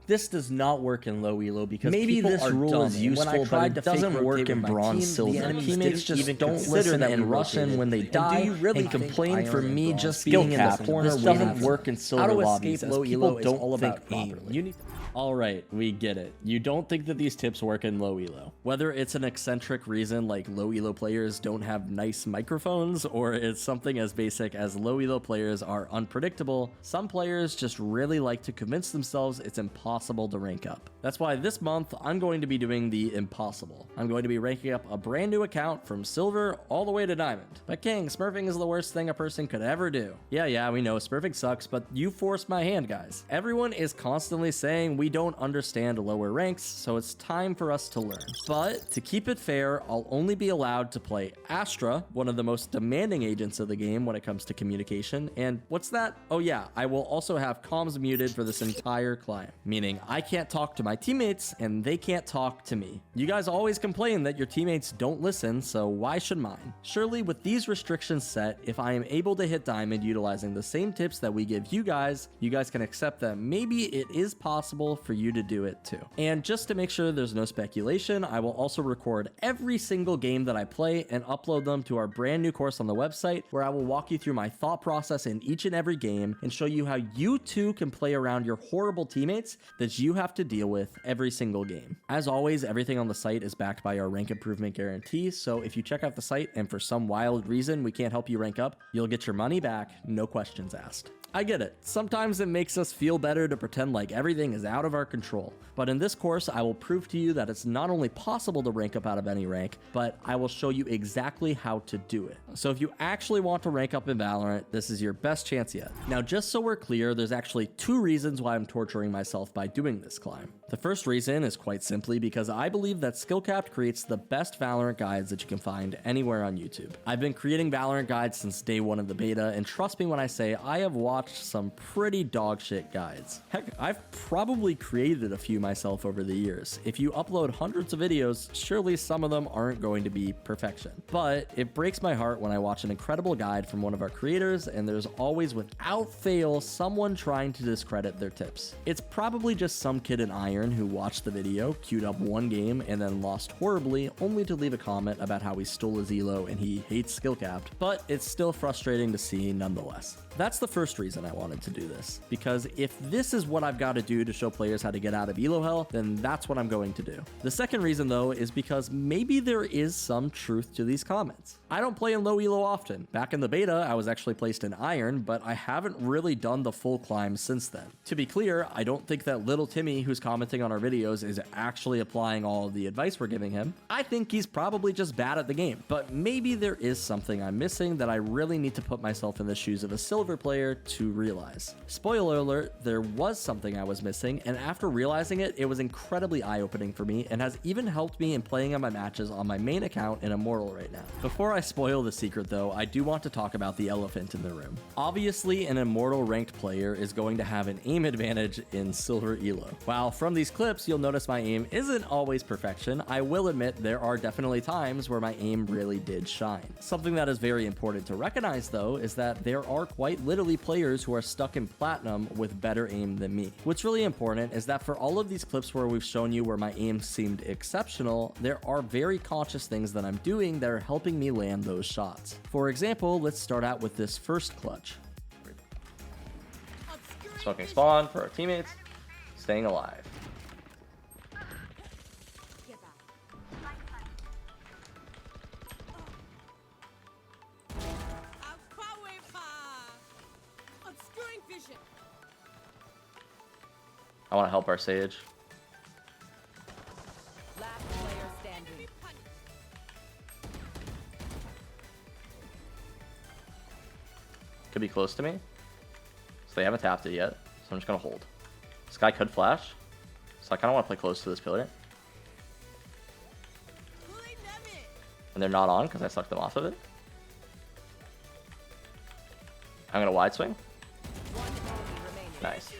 This does not work in low elo because maybe people this are rule dumb. is And when I useful, but tried it to fake doesn't work rotate in with my bronze team, silver. the enemies Teammates didn't just even don't consider listen that and we rush in rotated. when they And die do you really and think complain for iron and me bronze just being in the SkillCapped corner this waiting doesn't for work in them. silver How to lobbies, escape as low people elo is don't all think about aim. properly. You need All right, we get it. You don't think that these tips work in low elo. Whether it's an eccentric reason like low elo players don't have nice microphones, or it's something as basic as low elo players are unpredictable, some players just really like to convince themselves it's impossible to rank up. That's why this month I'm going to be doing the impossible. I'm going to be ranking up a brand new account from silver all the way to diamond. But King, smurfing is the worst thing a person could ever do. Yeah, we know smurfing sucks, but you forced my hand, guys. Everyone is constantly saying we don't understand lower ranks, so it's time for us to learn. But to keep it fair, I'll only be allowed to play Astra, one of the most demanding agents of the game when it comes to communication. And what's that? Oh yeah, I will also have comms muted for this entire climb, meaning I can't talk to my teammates and they can't talk to me. You guys always complain that your teammates don't listen, so why should mine? Surely with these restrictions set, if I am able to hit diamond utilizing the same tips that we give you guys can accept that maybe it is possible for you to do it too. And just to make sure there's no speculation, I will also record every single game that I play and upload them to our brand new course on the website, where I will walk you through my thought process in each and every game and show you how you too can play around your horrible teammates that you have to deal with every single game. As always, everything on the site is backed by our rank improvement guarantee, so if you check out the site and for some wild reason we can't help you rank up, you'll get your money back, no questions asked. I get it. Sometimes it makes us feel better to pretend like everything is out of our control. But in this course, I will prove to you that it's not only possible to rank up out of any rank, but I will show you exactly how to do it. So if you actually want to rank up in Valorant, this is your best chance yet. Now, just so we're clear, there's actually 2 reasons why I'm torturing myself by doing this climb. The first reason is quite simply because I believe that SkillCapped creates the best Valorant guides that you can find anywhere on YouTube. I've been creating Valorant guides since day 1 of the beta, and trust me when I say I have watched some pretty dog shit guides. Heck, I've probably created a few myself over the years. If you upload hundreds of videos, surely some of them aren't going to be perfection. But it breaks my heart when I watch an incredible guide from one of our creators and there's always without fail someone trying to discredit their tips. It's probably just some kid in Iron who watched the video, queued up one game, and then lost horribly, only to leave a comment about how he stole his elo and he hates SkillCapped, but it's still frustrating to see nonetheless. That's the first reason I wanted to do this, because if this is what I've got to do to show players how to get out of elo hell, then that's what I'm going to do. The second reason though is because maybe there is some truth to these comments. I don't play in low elo often. Back in the beta, I was actually placed in Iron, but I haven't really done the full climb since then. To be clear, I don't think that little Timmy who's commenting on our videos is actually applying all of the advice we're giving him. I think he's probably just bad at the game, but maybe there is something I'm missing that I really need to put myself in the shoes of a silver player to realize. Spoiler alert, there was something I was missing, and after realizing it, it was incredibly eye-opening for me and has even helped me in playing on my matches on my main account in Immortal right now. Before I spoil the secret though, I do want to talk about the elephant in the room. Obviously, an Immortal ranked player is going to have an aim advantage in silver elo. While from these clips, you'll notice my aim isn't always perfection, I will admit there are definitely times where my aim really did shine. Something that is very important to recognize though is that there are quite literally players who are stuck in platinum with better aim than me. What's really important is that for all of these clips where we've shown you where my aim seemed exceptional, there are very conscious things that I'm doing that are helping me land those shots. For example, let's start out with this first clutch. Smoking spawn for our teammates, staying alive. I want to help our Sage. Last player standing. Could be close to me. So they haven't tapped it yet. So I'm just going to hold. This guy could flash. So I kind of want to play close to this pillar. And they're not on because I sucked them off of it. I'm going to wide swing. Nice.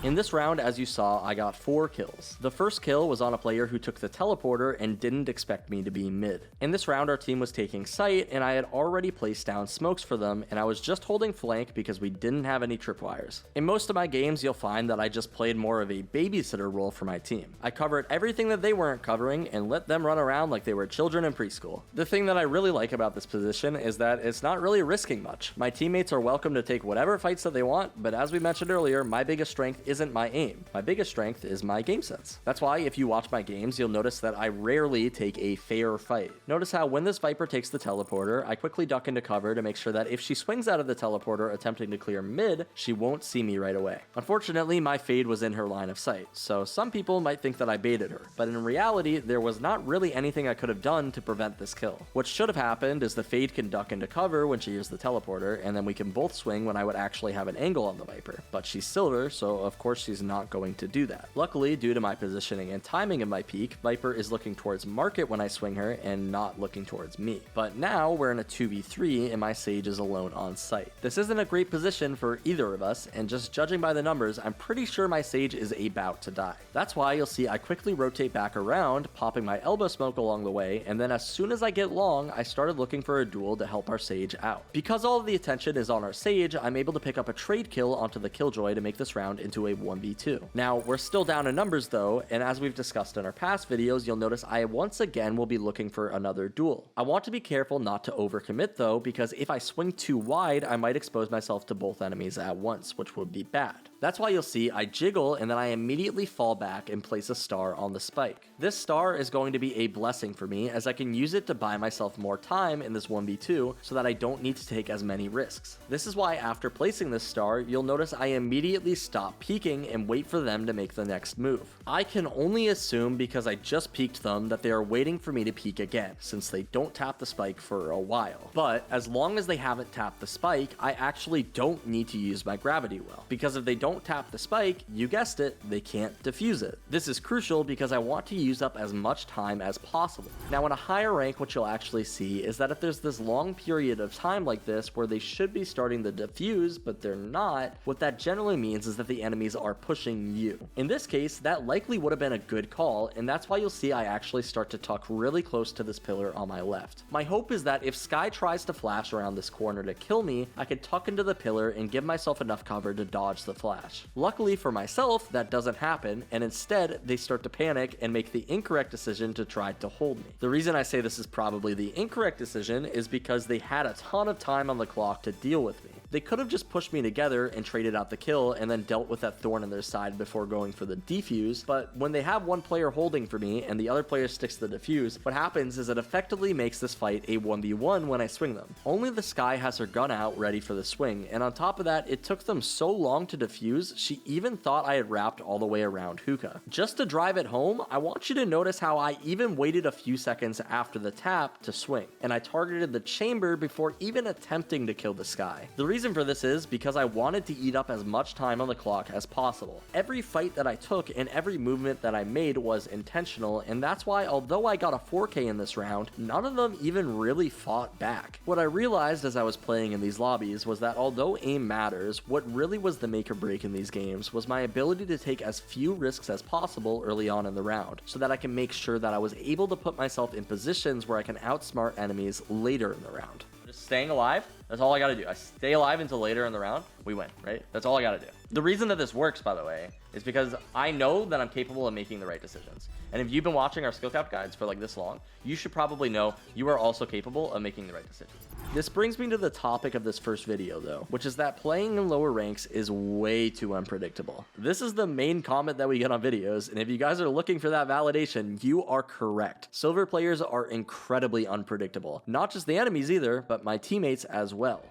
In this round, as you saw, I got 4 kills. The first kill was on a player who took the teleporter and didn't expect me to be mid. In this round, our team was taking site, and I had already placed down smokes for them, and I was just holding flank because we didn't have any tripwires. In most of my games, you'll find that I just played more of a babysitter role for my team. I covered everything that they weren't covering and let them run around like they were children in preschool. The thing that I really like about this position is that it's not really risking much. My teammates are welcome to take whatever fights that they want, but as we mentioned earlier, my biggest strength isn't my aim. My biggest strength is my game sense. That's why if you watch my games, you'll notice that I rarely take a fair fight. Notice how when this Viper takes the teleporter, I quickly duck into cover to make sure that if she swings out of the teleporter attempting to clear mid, she won't see me right away. Unfortunately, my fade was in her line of sight, so some people might think that I baited her, but in reality, there was not really anything I could have done to prevent this kill. What should have happened is the fade can duck into cover when she uses the teleporter, and then we can both swing when I would actually have an angle on the Viper. But she's silver, so of course she's not going to do that. Luckily, due to my positioning and timing of my peak, Viper is looking towards market when I swing her and not looking towards me. But now we're in a 2v3 and my Sage is alone on site. This isn't a great position for either of us, and just judging by the numbers, I'm pretty sure my Sage is about to die. That's why you'll see I quickly rotate back around, popping my elbow smoke along the way, and then as soon as I get long, I started looking for a duel to help our Sage out. Because all of the attention is on our Sage, I'm able to pick up a trade kill onto the Killjoy to make this round into a 1v2. Now, we're still down in numbers though, and as we've discussed in our past videos, you'll notice I once again will be looking for another duel. I want to be careful not to overcommit though, because if I swing too wide, I might expose myself to both enemies at once, which would be bad. That's why you'll see I jiggle and then I immediately fall back and place a star on the spike. This star is going to be a blessing for me as I can use it to buy myself more time in this 1v2 so that I don't need to take as many risks. This is why after placing this star, you'll notice I immediately stop peeking and wait for them to make the next move. I can only assume because I just peeked them that they are waiting for me to peek again since they don't tap the spike for a while. But as long as they haven't tapped the spike, I actually don't need to use my gravity well, because if they don't tap the spike, you guessed it, they can't defuse it. This is crucial because I want to use up as much time as possible. Now in a higher rank, what you'll actually see is that if there's this long period of time like this where they should be starting to defuse but they're not, what that generally means is that the enemies are pushing you. In this case, that likely would have been a good call, and that's why you'll see I actually start to tuck really close to this pillar on my left. My hope is that if Skye tries to flash around this corner to kill me, I could tuck into the pillar and give myself enough cover to dodge the flash. Luckily for myself, that doesn't happen, and instead they start to panic and make the incorrect decision to try to hold me. The reason I say this is probably the incorrect decision is because they had a ton of time on the clock to deal with me. They could have just pushed me together and traded out the kill and then dealt with that thorn in their side before going for the defuse, but when they have one player holding for me and the other player sticks to the defuse, what happens is it effectively makes this fight a 1v1 when I swing them. Only the Skye has her gun out ready for the swing, and on top of that, it took them so long to defuse, she even thought I had wrapped all the way around Hookah. Just to drive it home, I want you to notice how I even waited a few seconds after the tap to swing, and I targeted the chamber before even attempting to kill the Skye. The reason for this is because I wanted to eat up as much time on the clock as possible. Every fight that I took and every movement that I made was intentional, and that's why although I got a 4K in this round, none of them even really fought back. What I realized as I was playing in these lobbies was that although aim matters, what really was the make or break in these games was my ability to take as few risks as possible early on in the round, so that I can make sure that I was able to put myself in positions where I can outsmart enemies later in the round. Just staying alive, that's all I gotta do. I stay alive until later in the round, we win, right? That's all I gotta do. The reason that this works, by the way, is because I know that I'm capable of making the right decisions. And if you've been watching our SkillCapped guides for like this long, you should probably know you are also capable of making the right decisions. This brings me to the topic of this first video though, which is that playing in lower ranks is way too unpredictable. This is the main comment that we get on videos, and if you guys are looking for that validation, you are correct. Silver players are incredibly unpredictable. Not just the enemies either, but my teammates as well.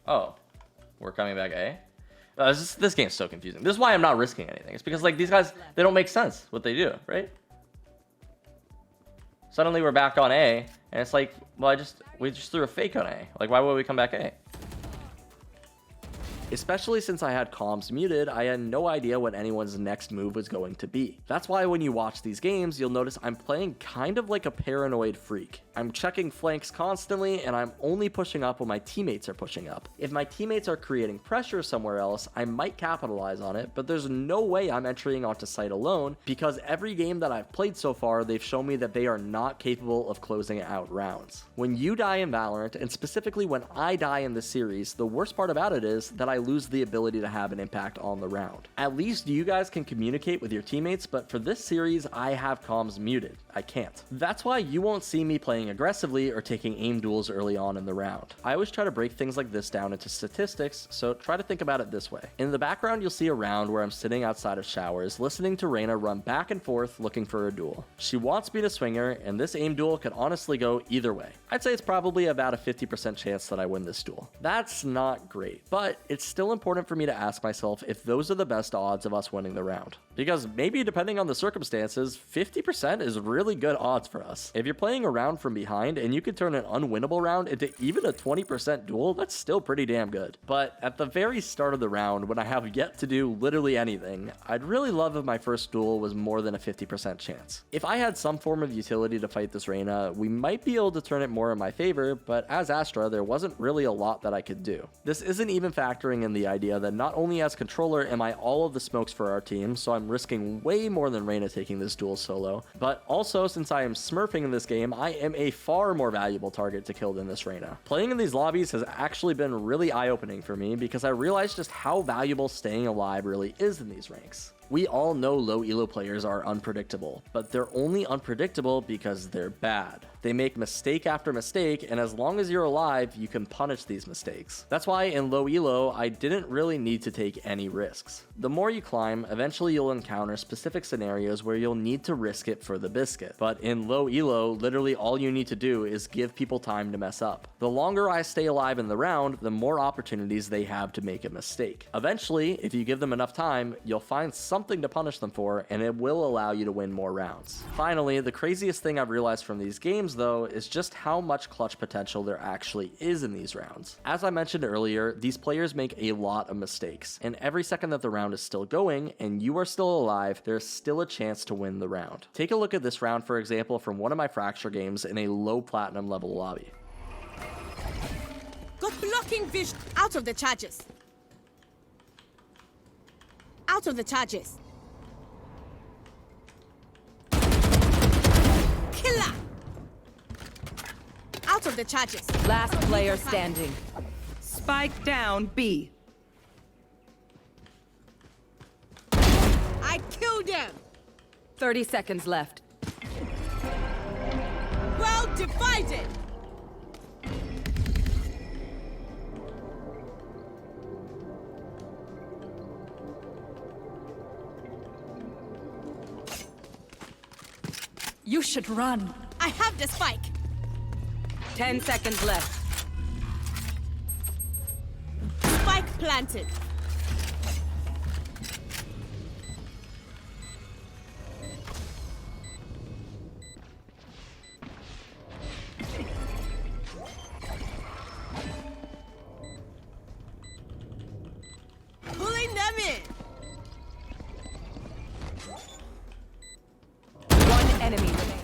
Oh, we're coming back A? This game's so confusing. This is why I'm not risking anything. It's because like these guys, they don't make sense what they do, right? Suddenly we're back on A, and it's like, well, we just threw a fake on A. Like, why would we come back A? Especially since I had comms muted, I had no idea what anyone's next move was going to be. That's why when you watch these games, you'll notice I'm playing kind of like a paranoid freak. I'm checking flanks constantly, and I'm only pushing up when my teammates are pushing up. If my teammates are creating pressure somewhere else, I might capitalize on it, but there's no way I'm entering onto site alone, because every game that I've played so far, they've shown me that they are not capable of closing out rounds. When you die in Valorant, and specifically when I die in this series, the worst part about it is that I lose the ability to have an impact on the round. At least you guys can communicate with your teammates, but for this series, I have comms muted. I can't. That's why you won't see me playing aggressively or taking aim duels early on in the round. I always try to break things like this down into statistics, so try to think about it this way. In the background, you'll see a round where I'm sitting outside of showers, listening to Reyna run back and forth looking for a duel. She wants me to swing her, and this aim duel could honestly go either way. I'd say it's probably about a 50% chance that I win this duel. That's not great, but it's still important for me to ask myself if those are the best odds of us winning the round. Because maybe depending on the circumstances, 50% is really good odds for us. If you're playing a round from behind and you can turn an unwinnable round into even a 20% duel, that's still pretty damn good. But at the very start of the round, when I have yet to do literally anything, I'd really love if my first duel was more than a 50% chance. If I had some form of utility to fight this Reyna, we might be able to turn it more in my favor, but as Astra, there wasn't really a lot that I could do. This isn't even factoring in the idea that not only as controller am I all of the smokes for our team, so I'm risking way more than Reyna taking this duel solo, but also since I am smurfing in this game, I am a far more valuable target to kill than this Reyna. Playing in these lobbies has actually been really eye-opening for me because I realized just how valuable staying alive really is in these ranks. We all know low elo players are unpredictable, but they're only unpredictable because they're bad. They make mistake after mistake, and as long as you're alive, you can punish these mistakes. That's why in low elo, I didn't really need to take any risks. The more you climb, eventually you'll encounter specific scenarios where you'll need to risk it for the biscuit. But in low elo, literally all you need to do is give people time to mess up. The longer I stay alive in the round, the more opportunities they have to make a mistake. Eventually, if you give them enough time, you'll find something to punish them for, and it will allow you to win more rounds. Finally, the craziest thing I've realized from these games though is just how much clutch potential there actually is in these rounds. As I mentioned earlier, these players make a lot of mistakes, and every second that the round is still going and you are still alive, there's still a chance to win the round. Take a look at this round, for example, from one of my Fracture games in a low platinum level lobby. Got blocking vision. Out of the charges. Out of the charges. Killer. Out of the charges. Last player standing. Spike down B. I killed them. 30 seconds left. Well divided. You should run. I have the spike. 10 seconds left. Spike planted. Pulling them in. One enemy remaining.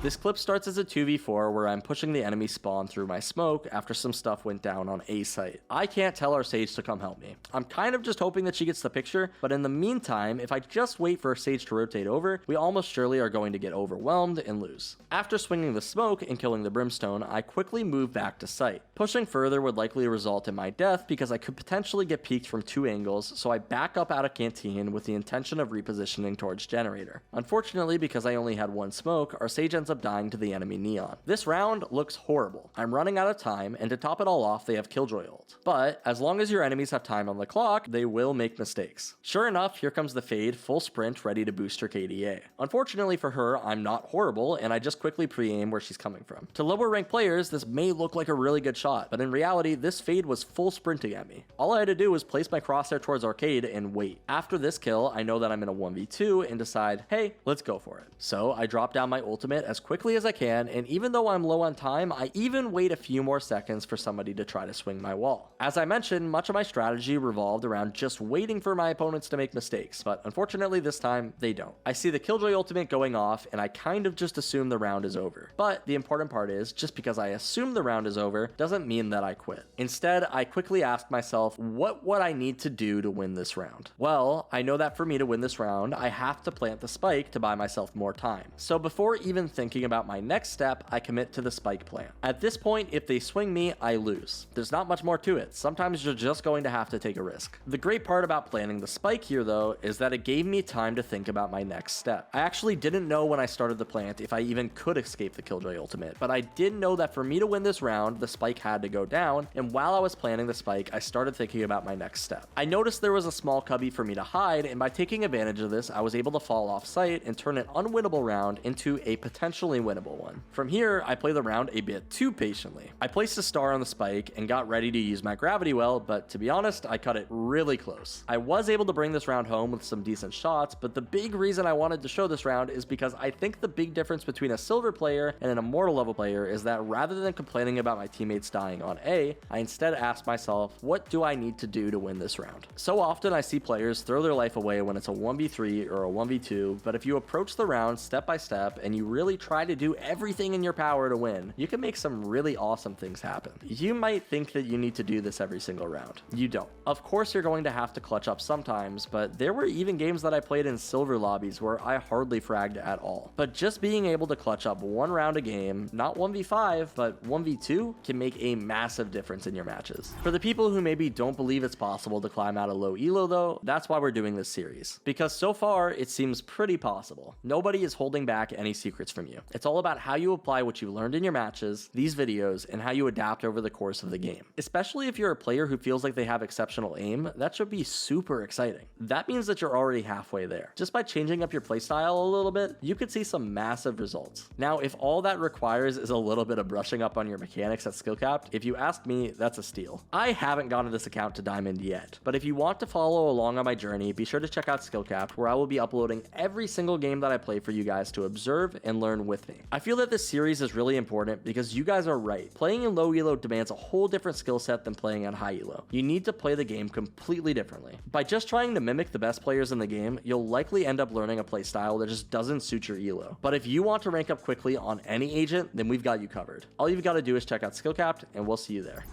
This clip starts as a 2v4 where I'm pushing the enemy spawn through my smoke after some stuff went down on A site. I can't tell our Sage to come help me. I'm kind of just hoping that she gets the picture, but in the meantime, if I just wait for Sage to rotate over, we almost surely are going to get overwhelmed and lose. After swinging the smoke and killing the brimstone, I quickly move back to site. Pushing further would likely result in my death because I could potentially get peeked from 2 angles, so I back up out of canteen with the intention of repositioning towards generator. Unfortunately, because I only had 1 smoke, our Sage ends up dying to the enemy neon. This round looks horrible. I'm running out of time, and to top it all off, they have Killjoy ult. But as long as your enemies have time on the clock, they will make mistakes. Sure enough, here comes the Fade, full sprint, ready to boost her KDA. Unfortunately for her, I'm not horrible, and I just quickly pre-aim where she's coming from. To lower ranked players, this may look like a really good shot, but in reality, this Fade was full sprinting at me. All I had to do was place my crosshair towards Arcade and wait. After this kill, I know that I'm in a 1v2 and decide, hey, let's go for it. So I drop down my ultimate as as quickly as I can, and even though I'm low on time, I even wait a few more seconds for somebody to try to swing my wall. As I mentioned, much of my strategy revolved around just waiting for my opponents to make mistakes, but unfortunately this time, they don't. I see the Killjoy ultimate going off, and I kind of just assume the round is over. But the important part is, just because I assume the round is over, doesn't mean that I quit. Instead, I quickly asked myself, what would I need to do to win this round? Well, I know that for me to win this round, I have to plant the spike to buy myself more time. So before even thinking about my next step, I commit to the spike plant. At this point, if they swing me, I lose. There's not much more to it. Sometimes you're just going to have to take a risk. The great part about planting the spike here though, is that it gave me time to think about my next step. I actually didn't know when I started the plant if I even could escape the Killjoy ultimate, but I did know that for me to win this round, the spike had to go down, and while I was planning the spike, I started thinking about my next step. I noticed there was a small cubby for me to hide, and by taking advantage of this, I was able to fall off site and turn an unwinnable round into a potentially winnable one. From here, I play the round a bit too patiently. I placed a star on the spike and got ready to use my gravity well, but to be honest, I cut it really close. I was able to bring this round home with some decent shots, but the big reason I wanted to show this round is because I think the big difference between a silver player and an immortal level player is that rather than complaining about my teammates dying on A, I instead asked myself, what do I need to do to win this round? So often I see players throw their life away when it's a 1v3 or a 1v2, but if you approach the round step by step and you really try to do everything in your power to win, you can make some really awesome things happen. You might think that you need to do this every single round. You don't. Of course you're going to have to clutch up sometimes, but there were even games that I played in silver lobbies where I hardly fragged at all. But just being able to clutch up one round a game, not 1v5, but 1v2, can make a massive difference in your matches. For the people who maybe don't believe it's possible to climb out of low elo though, that's why we're doing this series. Because so far, it seems pretty possible. Nobody is holding back any secrets from you. It's all about how you apply what you learned in your matches, these videos, and how you adapt over the course of the game. Especially if you're a player who feels like they have exceptional aim, that should be super exciting. That means that you're already halfway there. Just by changing up your playstyle a little bit, you could see some massive results. Now, if all that requires is a little bit of brushing up on your mechanics at SkillCapped, if you ask me, that's a steal. I haven't gotten this account to Diamond yet, but if you want to follow along on my journey, be sure to check out SkillCapped, where I will be uploading every single game that I play for you guys to observe and learn with me. I feel that this series is really important because you guys are right. Playing in low elo demands a whole different skill set than playing at high elo. You need to play the game completely differently. By just trying to mimic the best players in the game, you'll likely end up learning a playstyle that just doesn't suit your elo. But if you want to rank up quickly on any agent, then we've got you covered. All you've got to do is check out SkillCapped, and we'll see you there.